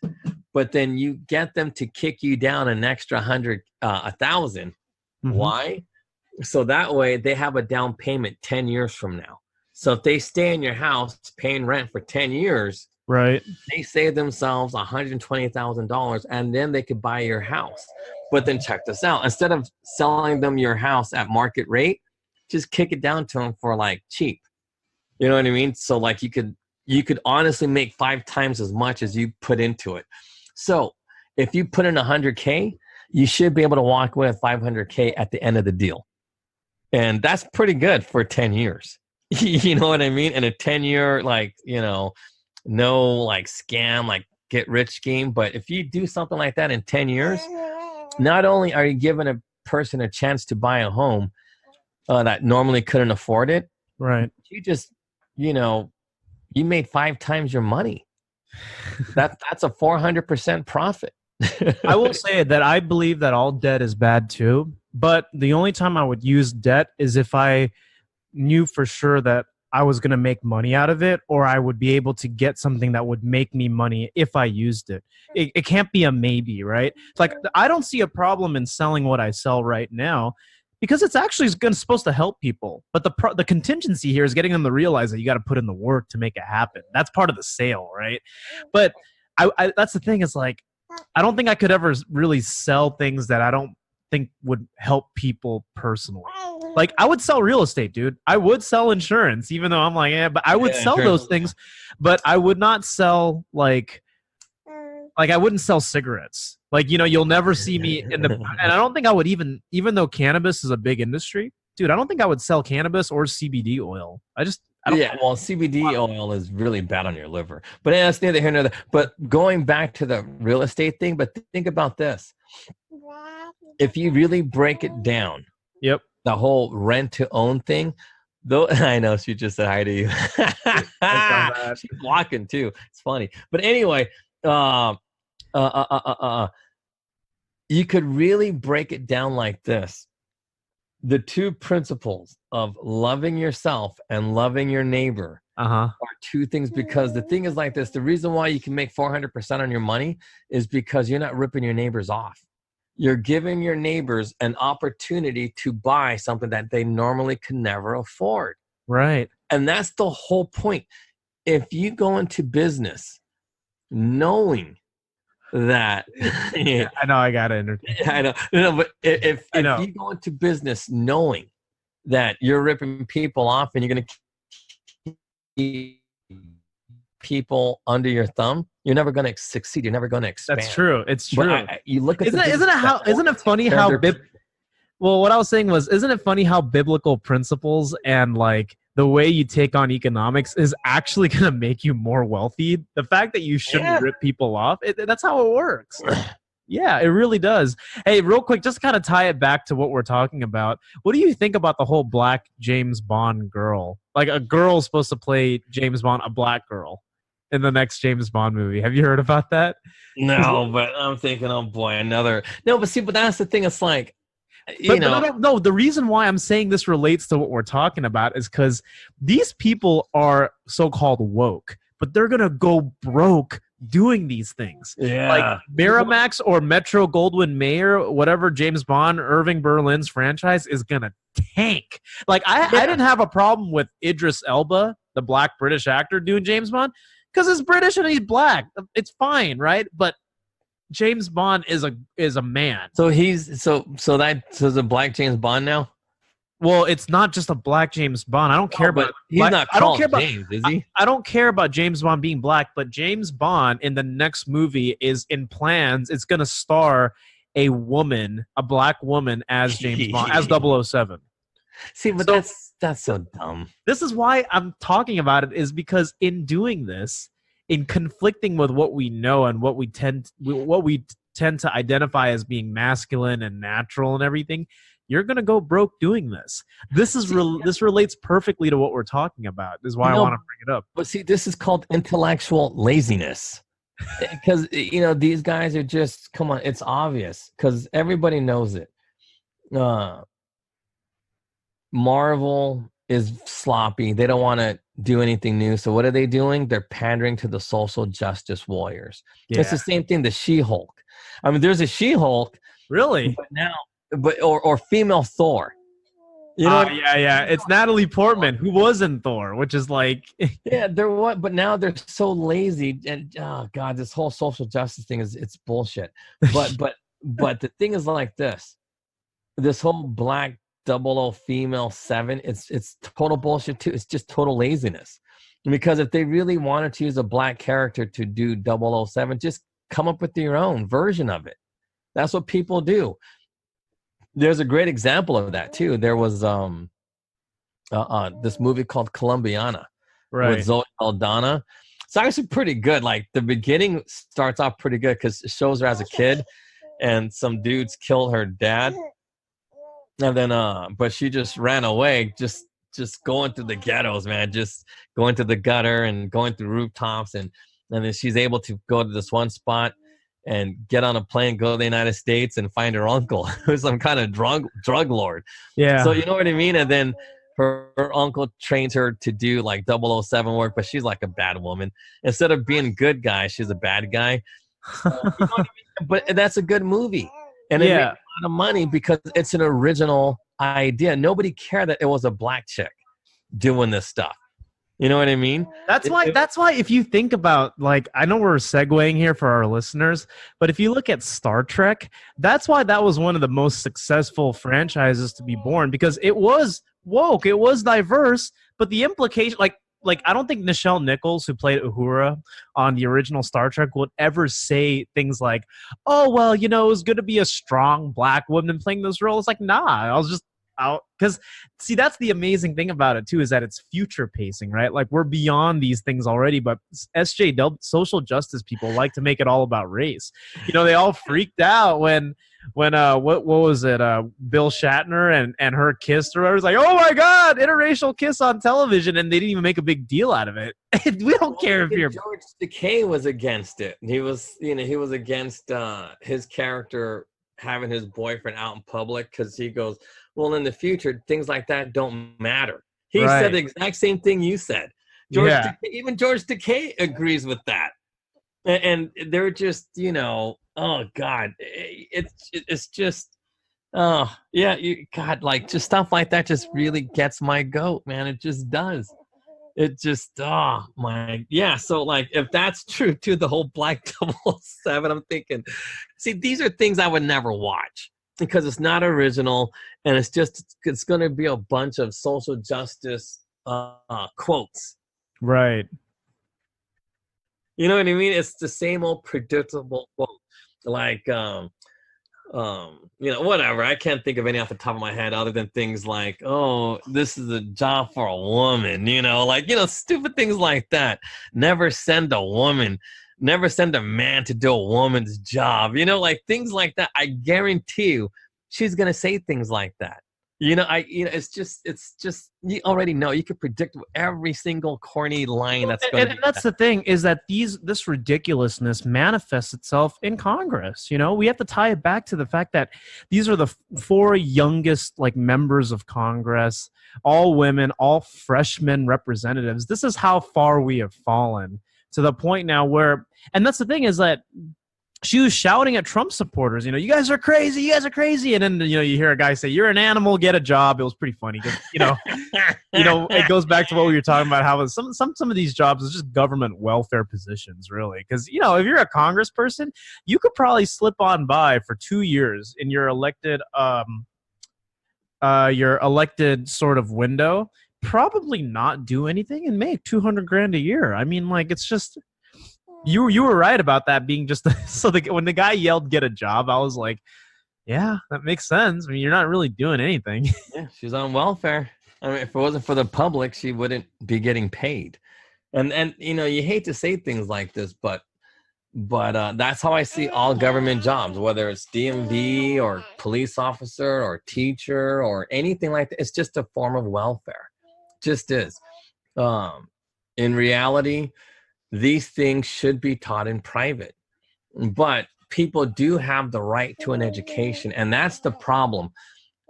but then you get them to kick you down an extra $100,000. Why? So that way they have a down payment 10 years from now. So if they stay in your house paying rent for 10 years, Right. They save themselves $120,000 and then they could buy your house. But then check this out. Instead of selling them your house at market rate, just kick it down to them for like cheap. You know what I mean? So like you could honestly make 5 times as much as you put into it. So if you put in $100K, you should be able to walk away with $500K at the end of the deal. And that's pretty good for 10 years. You know what I mean? And a 10-year, like, you know, no like scam, like get rich scheme. But if you do something like that in 10 years, not only are you giving a person a chance to buy a home that normally couldn't afford it, right? You just, you know, you made 5 times your money. That's a 400% profit. I will say that I believe that all debt is bad too, but the only time I would use debt is if I knew for sure that I was going to make money out of it, or I would be able to get something that would make me money if I used it. It can't be a maybe, right? It's like, I don't see a problem in selling what I sell right now because it's actually supposed to help people. But the contingency here is getting them to realize that you got to put in the work to make it happen. That's part of the sale, right? But I that's the thing, is like, I don't think I could ever really sell things that I don't think would help people personally. Like, I would sell real estate, dude. I would sell insurance, even though I'm like, but I would sell those things, but I would not sell like I wouldn't sell cigarettes. Like, you know, you'll never see me in the, and I don't think I would even though cannabis is a big industry, dude, I don't think I would sell cannabis or CBD oil. I don't. Yeah, well, CBD oil is really bad on your liver. But that's neither here nor there. But going back to the real estate thing, but think about this. If you really break it down, yep, the whole rent to own thing, though, I know she just said hi to you. She's walking too. It's funny. But anyway, you could really break it down like this. The 2 principles of loving yourself and loving your neighbor are 2 things, because the thing is like this. The reason why you can make 400% on your money is because you're not ripping your neighbors off. You're giving your neighbors an opportunity to buy something that they normally could never afford. Right. And that's the whole point. If you go into business knowing that yeah, I know I gotta entertain. I know. No, but if you go into business knowing that you're ripping people off and you're going to keep people under your thumb, you're never going to succeed. You're never going to expand. That's true. It's true. You look at isn't it funny how well, what I was saying was, isn't it funny how biblical principles and like the way you take on economics is actually going to make you more wealthy? The fact that you shouldn't rip people off, that's how it works. Yeah, it really does. Hey, real quick, just kind of tie it back to what we're talking about. What do you think about the whole black James Bond girl? Like, a girl is supposed to play James Bond, a black girl, in the next James Bond movie. Have you heard about that? No, but I'm thinking, oh boy, another. No, but see, but that's the thing. It's like, But I don't know. The reason why I'm saying this relates to what we're talking about is because these people are so-called woke, but they're going to go broke doing these things. Yeah. Like Miramax or Metro Goldwyn Mayer, whatever James Bond, Irving Berlin's franchise is going to tank. Like, I didn't have a problem with Idris Elba, the black British actor, doing James Bond because he's British and he's black. It's fine, right? But James Bond is a man. So he's so that's a black James Bond now? Well, it's not just a black James Bond. I don't care about. He's not called James, is he? I don't care about James Bond being black, but James Bond in the next movie is in plans. It's going to star a woman, a black woman, as James Bond, as 007. See, but so, that's so dumb. This is why I'm talking about it, is because in doing this, in conflicting with what we know and what we tend to identify as being masculine and natural and everything, you're gonna go broke doing this. This relates perfectly to what we're talking about. This is why I want to bring it up. But see, this is called intellectual laziness, because these guys are just, come on, it's obvious because everybody knows it. Marvel is sloppy. They don't want to do anything new. So what are they doing? They're pandering to the social justice warriors. Yeah. It's the same thing. The She-Hulk. I mean, there's a She-Hulk. Really? But now, or female Thor. You know, yeah. It's Natalie Portman who was in Thor, which is like, yeah, they're what, but now they're so lazy, and oh god, this whole social justice thing it's bullshit. But the thing is like this whole black 00 female 7, it's total bullshit too. It's just total laziness. Because if they really wanted to use a black character to do 007, just come up with your own version of it. That's what people do. There's a great example of that too. There was this movie called Colombiana with Zoe Saldana. It's actually pretty good. Like the beginning starts off pretty good because it shows her as a kid and some dudes killed her dad. And then but she just ran away, just going through the ghettos, man, just going to the gutter and going through rooftops, and then she's able to go to this one spot and get on a plane, go to the United States, and find her uncle, who's some kind of drug lord. Yeah. So you know what I mean? And then her uncle trains her to do like 007 work, but she's like a bad woman. Instead of being a good guy, she's a bad guy. You know what I mean? But that's a good movie. And it made a lot of money because it's an original idea. Nobody cared that it was a black chick doing this stuff. You know what I mean? That's why if you think about, like, I know we're segueing here for our listeners, but if you look at Star Trek, that's why that was one of the most successful franchises to be born, because it was woke, it was diverse, but the implication, like I don't think Nichelle Nichols, who played Uhura on the original Star Trek, would ever say things like, oh, well, you know, it was good to be a strong black woman playing this role. It's like, nah, I was just out. Because, see, that's the amazing thing about it, too, is that it's future pacing, right? Like, we're beyond these things already, but SJW, social justice people, like to make it all about race. You know, they all freaked out when what was it, Bill Shatner and her kissed her. I was like, oh my god, interracial kiss on television, and they didn't even make a big deal out of it. We don't care if you're. George Takei was against it. He was against his character having his boyfriend out in public, because he goes, well, in the future things like that don't matter. He said the exact same thing you said. Even George Takei agrees with that, and they're just, you know, oh god, it's just, oh yeah, god, like, just stuff like that just really gets my goat, man. It just does. It just, oh my, yeah. So like, if that's true too, the whole black 007, I'm thinking, see, these are things I would never watch because it's not original, and it's going to be a bunch of social justice quotes. Right. You know what I mean? It's the same old predictable quote. Like, you know, whatever. I can't think of any off the top of my head other than things like, oh, this is a job for a woman, you know, like, you know, stupid things like that. Never send a man to do a woman's job, you know, like things like that. I guarantee you she's going to say things like that. You know, it's just, you already know, you can predict every single corny line that's going to be. And that's the thing, is that this ridiculousness manifests itself in Congress. You know, we have to tie it back to the fact that these are the 4 youngest, like, members of Congress, all women, all freshman representatives. This is how far we have fallen, to the point now where, and that's the thing, is that she was shouting at Trump supporters, you know, you guys are crazy, you guys are crazy. And then, you know, you hear a guy say, you're an animal, get a job. It was pretty funny because, you know, it goes back to what we were talking about, how some of these jobs is just government welfare positions, really. Because, you know, if you're a congressperson, you could probably slip on by for 2 years in your elected sort of window, probably not do anything and make $200,000 a year. I mean, like, it's just, you were right about that being just so when the guy yelled get a job, I was like, yeah, that makes sense. I mean, you're not really doing anything. Yeah, she's on welfare. I mean, if it wasn't for the public, she wouldn't be getting paid. And you know, you hate to say things like this, but that's how I see all government jobs, whether it's DMV or police officer or teacher or anything like that. It's just a form of welfare. Just is. In reality, these things should be taught in private, but people do have the right to an education, and that's the problem.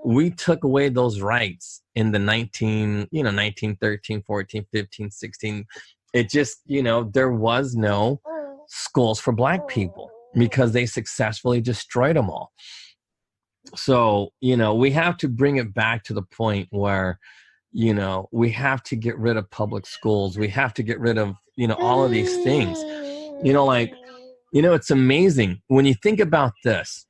We took away those rights in the 1913, 14, 15, 16. It just, you know, there was no schools for black people because they successfully destroyed them all. So, you know, we have to bring it back to the point where, you know, we have to get rid of public schools. We have to get rid of, you know, all of these things. You know, like, you know, it's amazing when you think about this.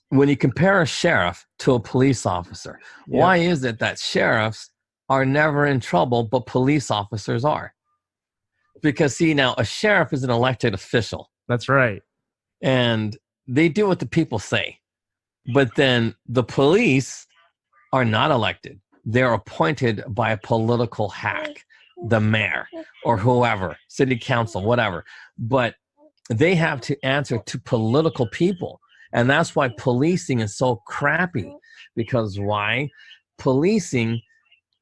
When you compare a sheriff to a police officer, why is it that sheriffs are never in trouble, but police officers are? Because, see, now a sheriff is an elected official. That's right. And they do what the people say. But then the police are not elected. They're appointed by a political hack, the mayor or whoever, city council, whatever. But they have to answer to political people. And that's why policing is so crappy. Because why? Policing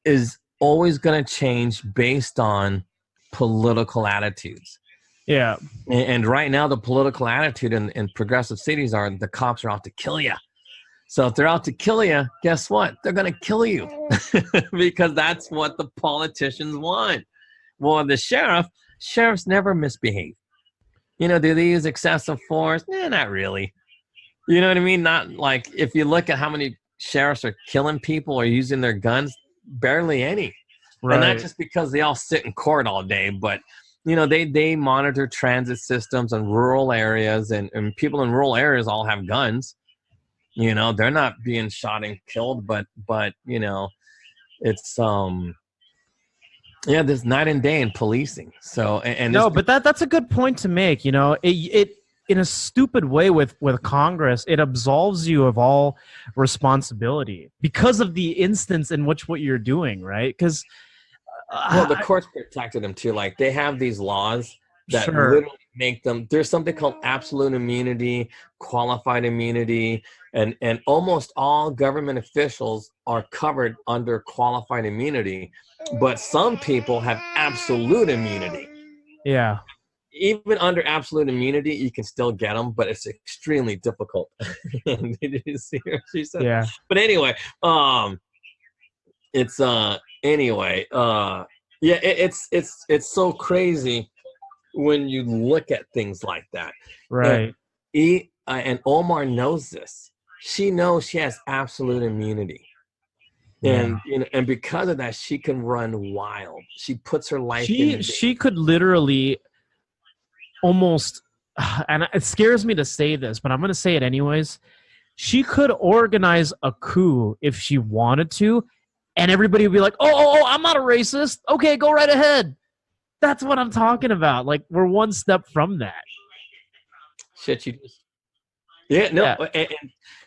is always going to change based on political attitudes. Yeah. And right now, the political attitude in progressive cities are the cops are out to kill you. So if they're out to kill you, guess what? They're going to kill you because that's what the politicians want. Well, the sheriffs never misbehave. You know, do they use excessive force? Not really. You know what I mean? Not like if you look at how many sheriffs are killing people or using their guns, barely any. Right. And not just because they all sit in court all day, but you know, they monitor transit systems in rural areas, and people in rural areas all have guns. You know, they're not being shot and killed, but you know, it's there's night and day in policing. So and no, but that's a good point to make. You know, it in a stupid way with Congress, it absolves you of all responsibility because of the instance in which what you're doing, right? Because well, the courts protected them too. Like they have these laws that literally make them. There's something called absolute immunity, qualified immunity, and almost all government officials are covered under qualified immunity. But some people have absolute immunity. Yeah. Even under absolute immunity, you can still get them, but it's extremely difficult. Did you see what she said? Yeah. But anyway, it's it's so crazy when you look at things like that. Right. And Omar knows this. She knows she has absolute immunity. And you know, and because of that, she can run wild. She puts her life in. She could literally almost, and it scares me to say this, but I'm going to say it anyways. She could organize a coup if she wanted to, and everybody would be like, oh, I'm not a racist. Okay, go right ahead. That's what I'm talking about. Like, we're one step from that. Shit, you just...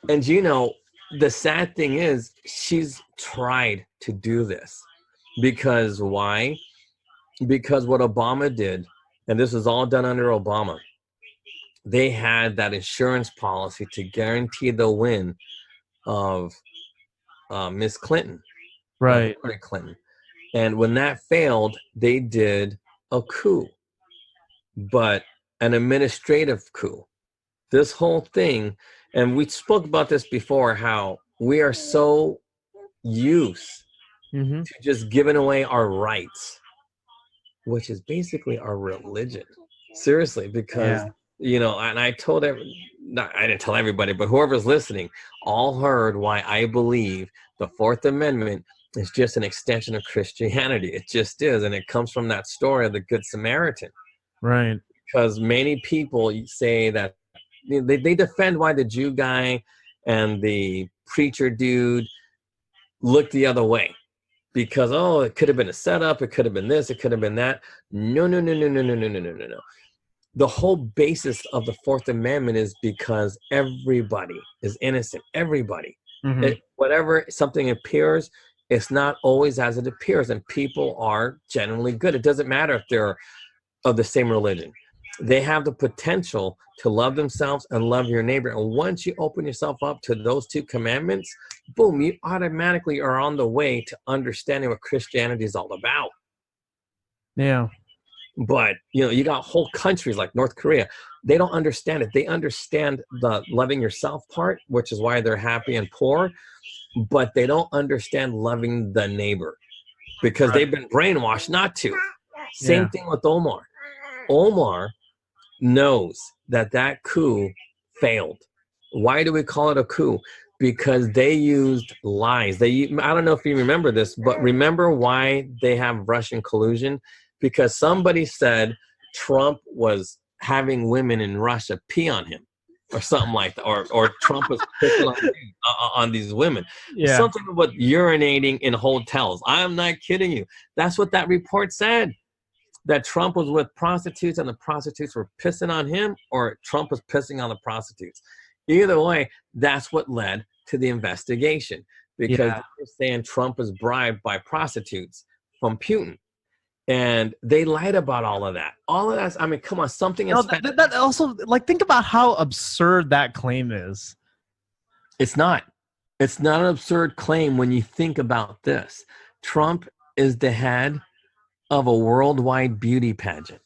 And you know, the sad thing is she's tried to do this. Because why? Because what Obama did, and this was all done under Obama, they had that insurance policy to guarantee the win of Miss Clinton. Right. Hillary Clinton. And when that failed, they did a coup, but an administrative coup. This whole thing, and we spoke about this before, how we are so used to just giving away our rights, which is basically our religion. Seriously, because, you know, and I didn't tell everybody, but whoever's listening all heard why I believe the Fourth Amendment is just an extension of Christianity. It just is. And it comes from that story of the Good Samaritan. Right. Because many people say that they defend why the Jew guy and the preacher dude looked the other way. Because, oh, it could have been a setup. It could have been this. It could have been that. No. The whole basis of the Fourth Amendment is because everybody is innocent. Everybody. Whatever something appears, it's not always as it appears. And people are generally good. It doesn't matter if they're of the same religion. They have the potential to love themselves and love your neighbor. And once you open yourself up to those two commandments, boom, you automatically are on the way to understanding what Christianity is all about. Yeah. But, you know, you got whole countries like North Korea. They don't understand it. They understand the loving yourself part, which is why they're happy and poor. But they don't understand loving the neighbor because they've been brainwashed not to. Same thing with Omar. Omar knows that coup failed. Why do we call it a coup? Because they used lies. I don't know if you remember this, but remember why they have Russian collusion? Because somebody said Trump was having women in Russia pee on him or something like that, or Trump was picking on these women. Yeah. Something about urinating in hotels. I'm not kidding you. That's what that report said. That Trump was with prostitutes and the prostitutes were pissing on him, or Trump was pissing on the prostitutes. Either way, that's what led to the investigation, because they're saying Trump was bribed by prostitutes from Putin. And they lied about all of that. All of that. I mean, come on, something. That also, like, think about how absurd that claim is. It's not. It's not an absurd claim when you think about this. Trump is the head of a worldwide beauty pageant.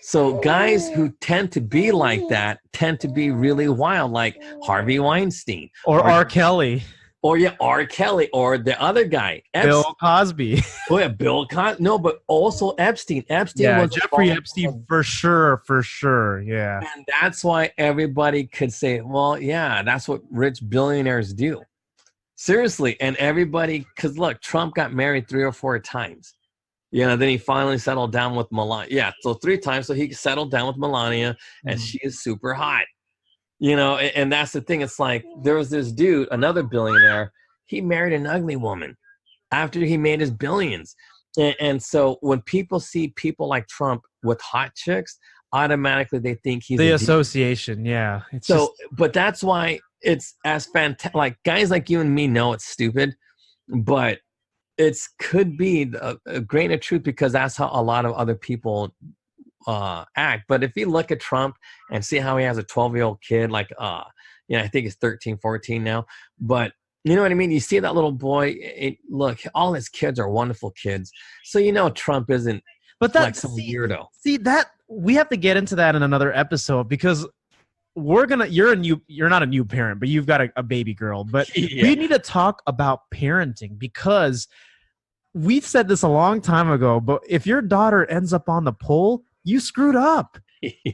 So guys who tend to be like that tend to be really wild, like Harvey Weinstein. Or R. Kelly. Or R. Kelly, or the other guy, Bill Cosby. Oh yeah, Bill Cosby. No, but also Epstein. Epstein was Jeffrey Epstein for sure. Yeah. And that's why everybody could say, well, yeah, that's what rich billionaires do. Seriously, and everybody, because look, Trump got married 3 or 4 times. Then he finally settled down with Melania. Yeah, so 3 times. So he settled down with Melania, and she is super hot. And that's the thing. It's like there was this dude, another billionaire. He married an ugly woman after he made his billions. And so when people see people like Trump with hot chicks, automatically they think he's the association. Yeah. But that's why it's as fantastic. Like guys like you and me know it's stupid, but it's could be a grain of truth, because that's how a lot of other people act. But if you look at Trump and see how he has a 12-year-old kid, like I think he's 13, 14 now, but you know what I mean? You see that little boy, look, all his kids are wonderful kids. So Trump isn't like some weirdo. See that we have to get into that in another episode, because you're not a new parent, but you've got a baby girl, but we need to talk about parenting, because we've said this a long time ago, but if your daughter ends up on the pole, you screwed up.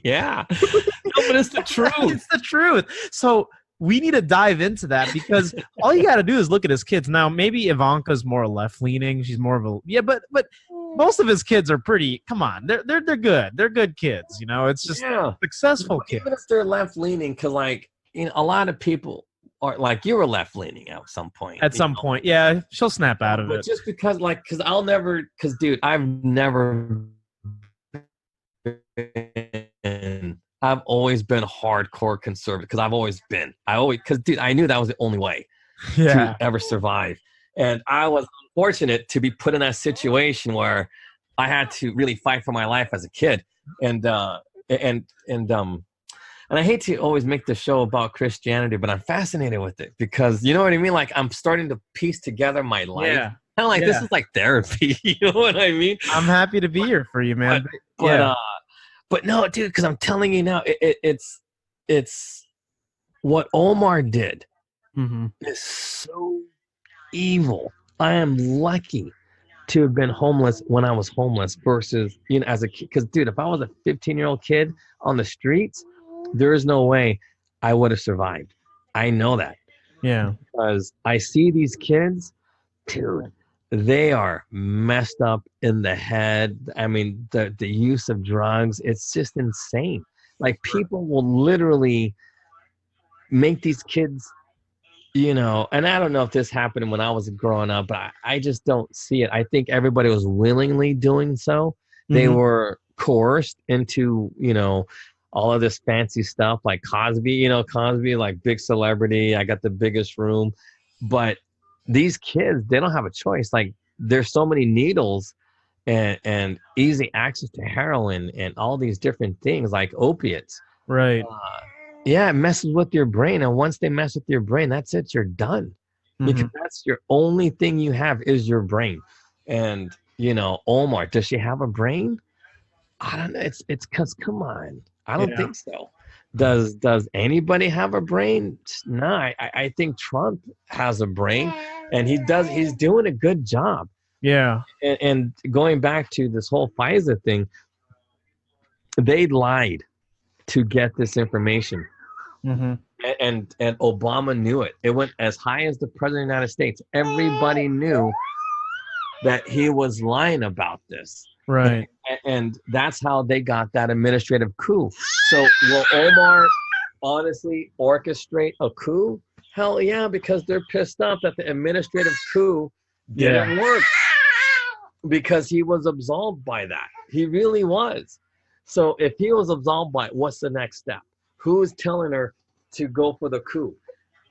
Yeah. No, but it's the truth. It's the truth. So we need to dive into that, because all you got to do is look at his kids. Now, maybe Ivanka's more left-leaning. She's more of a but most of his kids are pretty. Come on, they're good. They're good kids. It's just successful kids. Even if they're left-leaning, because a lot of people are like, you were left-leaning at some point. At some point, yeah, she'll snap out of it. Just because, dude, I've never. I've always been hardcore conservative, because dude, I knew that was the only way to ever survive. And I was unfortunate to be put in that situation where I had to really fight for my life as a kid. And I hate to always make the show about Christianity, but I'm fascinated with it, because you know what I mean? Like, I'm starting to piece together my life. Yeah. Kind of like this is like therapy. You know what I mean? I'm happy to be here for you, man. But no, dude, because I'm telling you now, it's what Omar did is so evil. I am lucky to have been homeless when I was homeless versus, as a kid. Because, dude, if I was a 15-year-old kid on the streets, there is no way I would have survived. I know that. Yeah. Because I see these kids, dude, they are messed up in the head. I mean, the use of drugs, it's just insane. Like, people will literally make these kids, and I don't know if this happened when I was growing up, but I just don't see it. I think everybody was willingly doing so. They were coerced into, all of this fancy stuff, like Cosby, Cosby, like big celebrity. I got the biggest room. But these kids, they don't have a choice. Like, there's so many needles and easy access to heroin and all these different things like opiates. Right. It messes with your brain. And once they mess with your brain, that's it. You're done. Because that's your only thing you have is your brain. And, Omar, does she have a brain? I don't know. It's because, come on. I don't think so. Does anybody have a brain? No, I think Trump has a brain, and he's doing a good job. Yeah. And going back to this whole FISA thing, they lied to get this information. and Obama knew it. It went as high as the president of the United States. Everybody knew that he was lying about this. Right. And that's how they got that administrative coup. So will Omar honestly orchestrate a coup? Hell yeah, because they're pissed off that the administrative coup didn't work. Because he was absolved by that. He really was. So if he was absolved by it, what's the next step? Who is telling her to go for the coup?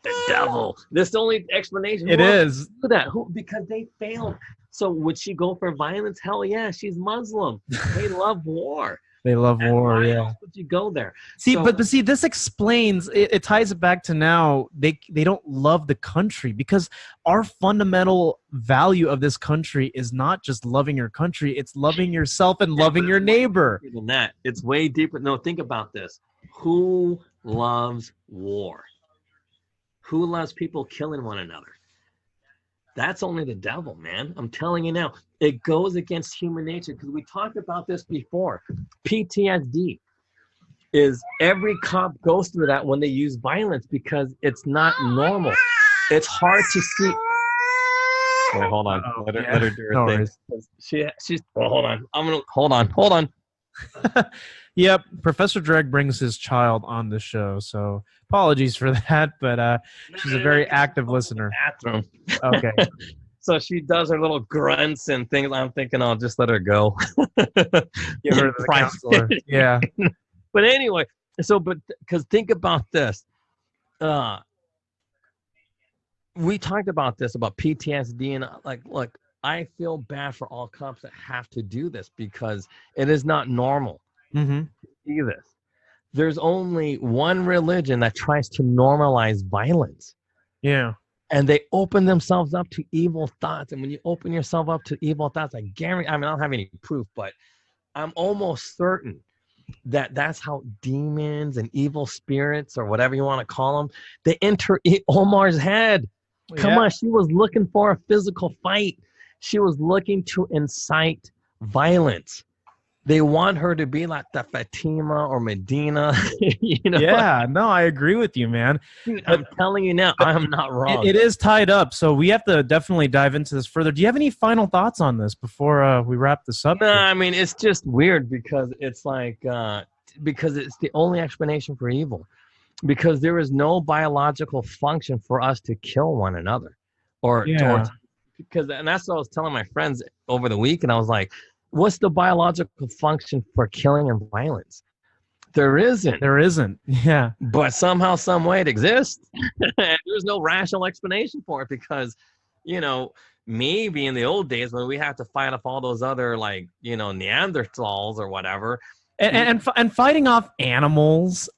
The devil. That's the only explanation. It is. Do that. Who? Because they failed. So would she go for violence? Hell yeah, she's Muslim. They love war. They love war. Why Yeah. else would you go there? See, So- but see, this explains it ties it back to now they don't love the country, because our fundamental value of this country is not just loving your country, it's loving yourself and loving your neighbor. Than that, it's way deeper. No, think about this. Who loves war? Who loves people killing one another? That's only the devil, man. I'm telling you now. It goes against human nature, because we talked about this before. PTSD is every cop goes through that when they use violence, because it's not normal. It's hard to see. Wait, hold on. Let her do her No thing. She's. Oh, hold on. Hold on. Yep, Professor Dreg brings his child on the show, so apologies for that, but she's a very active listener. Bathroom. Okay. So she does her little grunts and things. I'm thinking I'll just let her go. Give her to the counselor. Yeah. But anyway, because think about this. We talked about this, about PTSD, and look, I feel bad for all cops that have to do this, because it is not normal Mm-hmm. to see this. There's only one religion that tries to normalize violence. Yeah. And they open themselves up to evil thoughts. And when you open yourself up to evil thoughts, I don't have any proof, but I'm almost certain that that's how demons and evil spirits, or whatever you want to call them, they enter Omar's head. Come on, she was looking for a physical fight. She was looking to incite violence. They want her to be like the Fatima or Medina. Yeah, no, I agree with you, man. Dude, I'm telling you now, I'm not wrong. It is tied up, so we have to definitely dive into this further. Do you have any final thoughts on this before we wrap this up? No, I mean, it's just weird, because it's like, because it's the only explanation for evil. Because there is no biological function for us to kill one another. And that's what I was telling my friends over the week, and I was like, what's the biological function for killing and violence? There isn't. There isn't. Yeah. But somehow, some way it exists. And there's no rational explanation for it, because, maybe in the old days when we had to fight off all those other, Neanderthals or whatever. And fighting off animals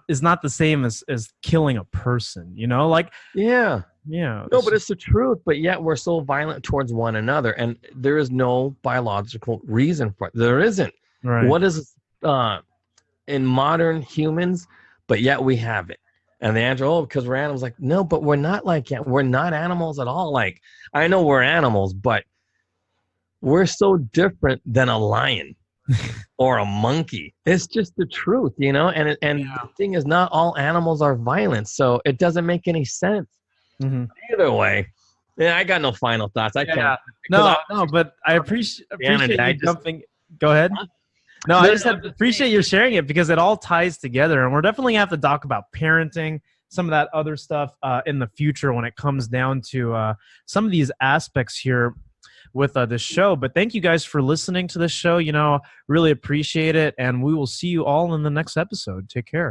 is not the same as killing a person, Yeah. Yeah. No, but it's the truth. But yet we're so violent towards one another, and there is no biological reason for it. There isn't. Right. What is in modern humans? But yet we have it. And the answer, because we're animals. Like, no, but we're not we're not animals at all. Like, I know we're animals, but we're so different than a lion or a monkey. It's just the truth, And the thing is, not all animals are violent, so it doesn't make any sense. Mm-hmm. Either way, I got no final thoughts. I can't. No, but I appreciate you jumping. Go ahead. No, I just appreciate you sharing it, because it all ties together, and we're definitely gonna have to talk about parenting, some of that other stuff in the future when it comes down to some of these aspects here with this show. But thank you guys for listening to this show. Really appreciate it, and we will see you all in the next episode. Take care.